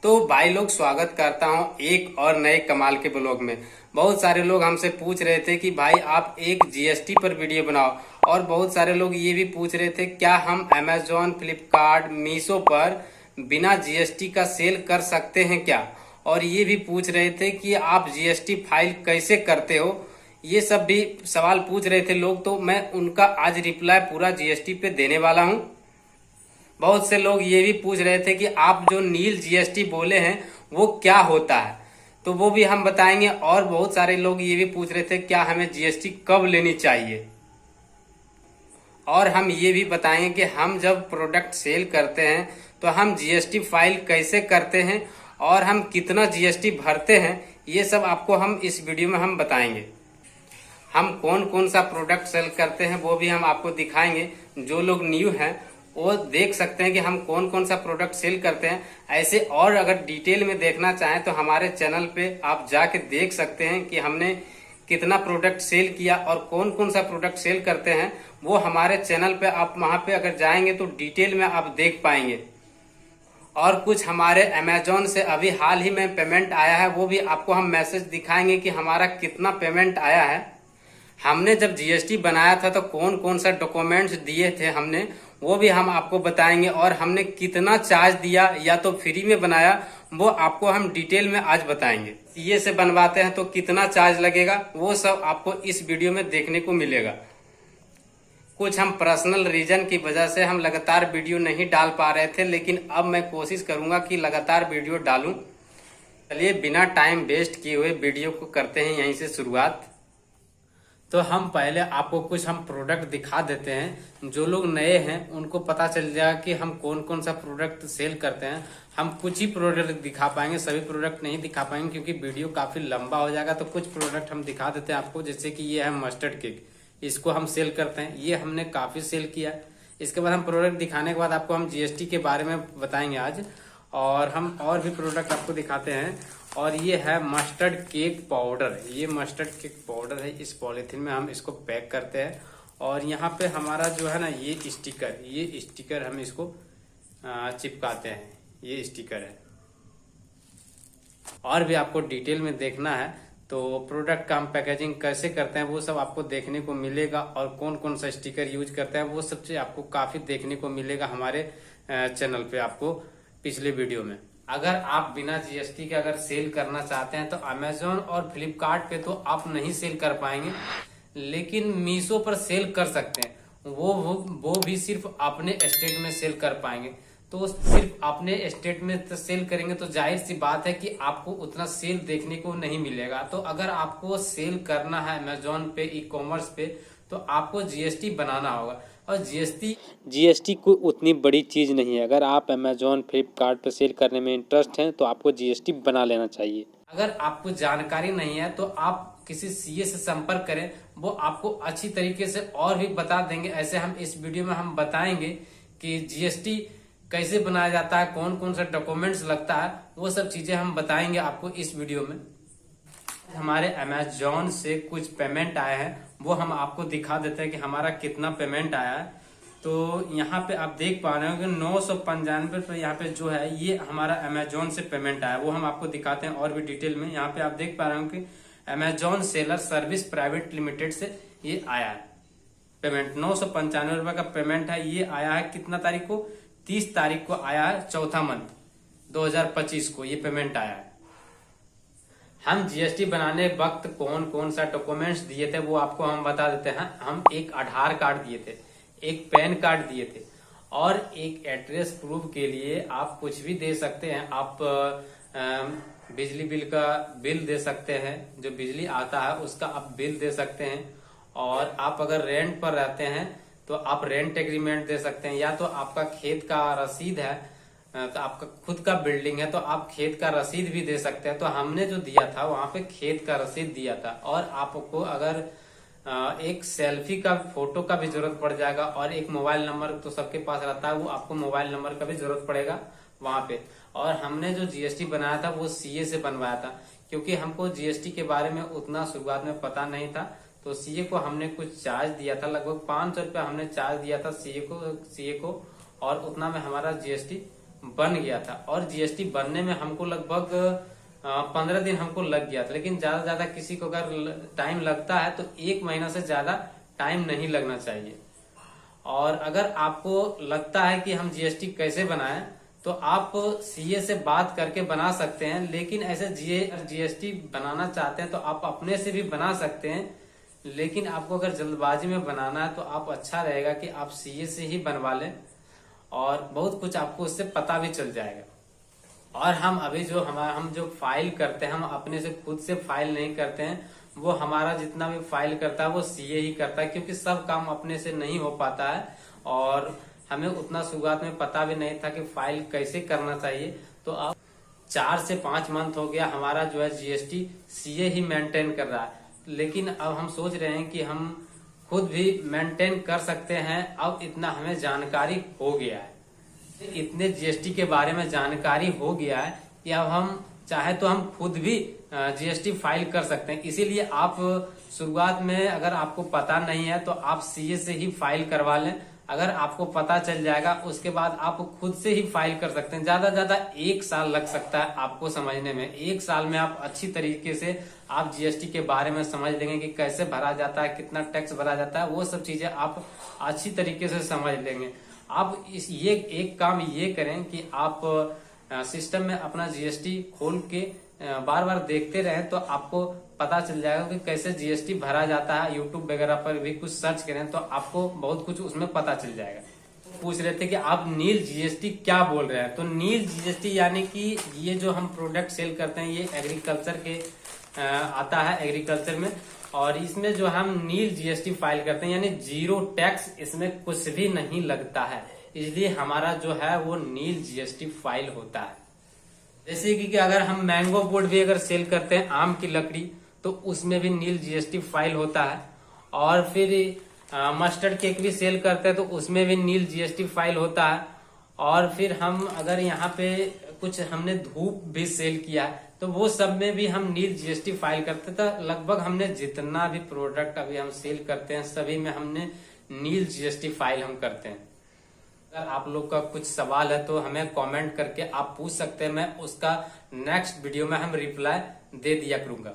तो भाई लोग स्वागत करता हूं एक और नए कमाल के ब्लॉग में। बहुत सारे लोग हमसे पूछ रहे थे कि भाई आप एक जीएसटी पर वीडियो बनाओ, और बहुत सारे लोग ये भी पूछ रहे थे क्या हम अमेजोन, फ्लिपकार्ट, मीशो पर बिना जीएसटी का सेल कर सकते हैं क्या, और ये भी पूछ रहे थे कि आप जीएसटी फाइल कैसे करते हो। ये सब भी सवाल पूछ रहे थे लोग, तो मैं उनका आज रिप्लाई पूरा जीएसटी पे देने वाला हूं। बहुत से लोग ये भी पूछ रहे थे कि आप जो नील जीएसटी बोले हैं वो क्या होता है, तो वो भी हम बताएंगे। और बहुत सारे लोग ये भी पूछ रहे थे क्या हमें जीएसटी कब लेनी चाहिए, और हम ये भी बताएंगे कि हम जब प्रोडक्ट सेल करते हैं तो हम जीएसटी फाइल कैसे करते हैं और हम कितना जीएसटी भरते हैं। ये सब आपको हम इस वीडियो में हम बताएंगे। हम कौन कौन सा प्रोडक्ट सेल करते हैं वो भी हम आपको दिखाएंगे। जो लोग न्यू हैं वो देख सकते हैं कि हम कौन कौन सा प्रोडक्ट सेल करते हैं। ऐसे और अगर डिटेल में देखना चाहें तो हमारे चैनल पे आप जाके देख सकते हैं कि हमने कितना प्रोडक्ट सेल किया और कौन कौन सा प्रोडक्ट सेल करते हैं। वो हमारे चैनल पे आप वहां पे अगर जाएंगे तो डिटेल में आप देख पाएंगे। और कुछ हमारे अमेजोन से अभी हाल ही में पेमेंट आया है, वो भी आपको हम मैसेज दिखाएंगे कि हमारा कितना पेमेंट आया है। हमने जब जीएसटी बनाया था तो कौन कौन सा डॉक्यूमेंट्स दिए थे हमने, वो भी हम आपको बताएंगे। और हमने कितना चार्ज दिया या तो फ्री में बनाया, वो आपको हम डिटेल में आज बताएंगे। सीए से बनवाते हैं तो कितना चार्ज लगेगा, वो सब आपको इस वीडियो में देखने को मिलेगा। कुछ हम पर्सनल रीजन की वजह से हम लगातार वीडियो नहीं डाल पा रहे थे, लेकिन अब मैं कोशिश करूंगा कि लगातार वीडियो डालूं। चलिए बिना टाइम वेस्ट किए हुए वीडियो को करते हैं यहीं से शुरुआत। तो हम पहले आपको कुछ हम प्रोडक्ट दिखा देते हैं। जो लोग नए हैं उनको पता चल जाएगा कि हम कौन कौन सा प्रोडक्ट सेल करते हैं। हम कुछ ही प्रोडक्ट दिखा पाएंगे, सभी प्रोडक्ट नहीं दिखा पाएंगे क्योंकि वीडियो काफी लंबा हो जाएगा। तो कुछ प्रोडक्ट हम दिखा देते हैं आपको, जैसे कि ये है मस्टर्ड केक, इसको हम सेल करते हैं। ये हमने काफी सेल किया। इसके बाद हम प्रोडक्ट दिखाने के बाद आपको हम जीएसटी के बारे में बताएंगे आज, और हम और भी प्रोडक्ट आपको दिखाते हैं। और ये है मस्टर्ड केक पाउडर। ये मस्टर्ड केक पाउडर है, इस पॉलीथीन में हम इसको पैक करते हैं। और यहाँ पे हमारा जो है ना ये स्टिकर हम इसको चिपकाते हैं। ये स्टिकर है। और भी आपको डिटेल में देखना है तो प्रोडक्ट का हम पैकेजिंग कैसे करते हैं वो सब आपको देखने को मिलेगा, और कौन कौन सा स्टिकर यूज करते हैं वो सब चीज आपको काफी देखने को मिलेगा हमारे चैनल पे आपको पिछले वीडियो में। अगर आप बिना जीएसटी के अगर सेल करना चाहते हैं तो अमेजोन और फ्लिपकार्ट पे तो आप नहीं सेल कर पाएंगे, लेकिन मीशो पर सेल कर सकते हैं। वो भी सिर्फ अपने स्टेट में सेल कर पाएंगे। तो सिर्फ अपने स्टेट में तो सेल करेंगे तो जाहिर सी बात है कि आपको उतना सेल देखने को नहीं मिलेगा। तो अगर आपको सेल करना है अमेजोन पे, ई कॉमर्स पे, तो आपको जीएसटी बनाना होगा। और जीएसटी कोई उतनी बड़ी चीज नहीं है। अगर आप अमेजोन, फ्लिपकार्ट पे सेल करने में इंटरेस्ट हैं तो आपको जीएसटी बना लेना चाहिए। अगर आपको जानकारी नहीं है तो आप किसी सीए से संपर्क करें, वो आपको अच्छी तरीके से और भी बता देंगे। ऐसे हम इस वीडियो में हम बताएंगे कि जीएसटी कैसे बनाया जाता है, कौन कौन सा डॉक्यूमेंट्स लगता है, वो सब चीजें हम बताएंगे आपको इस वीडियो में। हमारे अमेजोन से कुछ पेमेंट आया है, वो हम आपको दिखा देते हैं कि हमारा कितना पेमेंट आया है। तो यहाँ पे आप देख पा रहे हो कि 995 रुपये यहाँ पे जो है ये हमारा अमेजोन से पेमेंट आया, वो हम आपको दिखाते हैं और भी डिटेल में। यहाँ पे आप देख पा रहे हो कि Amazon seller service private limited से ये आया है पेमेंट। 995 रुपये का पेमेंट है। ये आया है कितना तारीख को? 30 तारीख को आया है, चौथा मंथ 2025 को ये पेमेंट आया है। हम जीएसटी बनाने वक्त कौन कौन सा डॉक्यूमेंट्स दिए थे वो आपको हम बता देते हैं। हम एक आधार कार्ड दिए थे, एक पैन कार्ड दिए थे, और एक एड्रेस प्रूफ के लिए आप कुछ भी दे सकते हैं। आप बिजली बिल का बिल दे सकते हैं, जो बिजली आता है उसका आप बिल दे सकते हैं। और आप अगर रेंट पर रहते हैं तो आप रेंट एग्रीमेंट दे सकते हैं। या तो आपका खेत का रसीद है, तो आपका खुद का बिल्डिंग है तो आप खेत का रसीद भी दे सकते हैं। तो हमने जो दिया था वहां पे खेत का रसीद दिया था। और आपको अगर एक सेल्फी का फोटो का भी जरूरत पड़ जाएगा, और एक मोबाइल नंबर तो सबके पास रहता है, वो आपको मोबाइल नंबर का भी जरूरत पड़ेगा वहां पे। और हमने जो जीएसटी बनाया था वो सीए से बनवाया था, क्योंकि हमको जीएसटी के बारे में उतना शुरुआत में पता नहीं था। तो सीए को हमने कुछ चार्ज दिया था, लगभग 500 रुपया हमने चार्ज दिया था सीए को, और उतना में हमारा जीएसटी बन गया था और जीएसटी बनने में हमको लगभग 15 दिन हमको लग गया था। लेकिन ज्यादा किसी को अगर टाइम लगता है तो 1 महीना से ज्यादा टाइम नहीं लगना चाहिए। और अगर आपको लगता है कि हम जीएसटी कैसे बनाएं तो आप सीए से बात करके बना सकते हैं। लेकिन ऐसे जीएसटी बनाना चाहते हैं तो आप अपने से भी बना सकते हैं। लेकिन आपको अगर जल्दबाजी में बनाना है तो आप अच्छा रहेगा कि आप सीए से ही बनवा लें और बहुत कुछ आपको उससे पता भी चल जाएगा। और हम अभी हम जो फाइल करते हैं, हम अपने से खुद से फाइल नहीं करते हैं, वो हमारा जितना भी फाइल करता है वो सीए ही करता है, क्योंकि सब काम अपने से नहीं हो पाता है और हमें उतना शुरुआत में पता भी नहीं था कि फाइल कैसे करना चाहिए। तो अब 4 से 5 मंथ हो गया हमारा जो है जीएसटी सीए ही मेंटेन कर रहा है। लेकिन अब हम सोच रहे हैं कि हम खुद भी मेंटेन कर सकते हैं। अब इतना हमें जानकारी हो गया है, इतने जीएसटी के बारे में जानकारी हो गया है कि अब हम चाहे तो हम खुद भी जीएसटी फाइल कर सकते हैं। इसीलिए आप शुरुआत में अगर आपको पता नहीं है तो आप सीए से ही फाइल करवा लें। अगर आपको पता चल जाएगा उसके बाद आप खुद से ही फाइल कर सकते हैं। ज्यादा 1 साल लग सकता है आपको समझने में। 1 साल में आप अच्छी तरीके से आप जीएसटी के बारे में समझ लेंगे कि कैसे भरा जाता है, कितना टैक्स भरा जाता है, वो सब चीजें आप अच्छी तरीके से समझ लेंगे। आप ये एक काम ये करें कि आप सिस्टम में अपना जीएसटी खोल के बार बार देखते रहें तो आपको पता चल जाएगा कि कैसे जीएसटी भरा जाता है। यूट्यूब वगैरह पर भी कुछ सर्च करें तो आपको बहुत कुछ उसमें पता चल जाएगा। पूछ रहे थे कि आप नील जीएसटी क्या बोल रहे हैं, तो नील जीएसटी यानी कि ये जो हम प्रोडक्ट सेल करते हैं ये एग्रीकल्चर के आता है एग्रीकल्चर में, और इसमें जो हम नील जीएसटी फाइल करते हैं यानी जीरो टैक्स, इसमें कुछ भी नहीं लगता है, इसलिए हमारा जो है वो नील जीएसटी फाइल होता है। जैसे कि अगर हम मैंगो बोर्ड भी अगर सेल करते हैं आम की लकड़ी तो उसमें भी नील जीएसटी फाइल होता है। और फिर मस्टर्ड केक भी सेल करते हैं तो उसमें भी नील जीएसटी फाइल होता है। और फिर हम अगर यहाँ पे कुछ हमने धूप भी सेल किया तो वो सब में भी हम नील जीएसटी फाइल करते थे। लगभग हमने जितना भी प्रोडक्ट अभी हम सेल करते हैं सभी में हमने नील जीएसटी फाइल हम करते हैं। अगर आप लोग का कुछ सवाल है तो हमें कमेंट करके आप पूछ सकते हैं, मैं उसका नेक्स्ट वीडियो में हम रिप्लाई दे दिया करूंगा।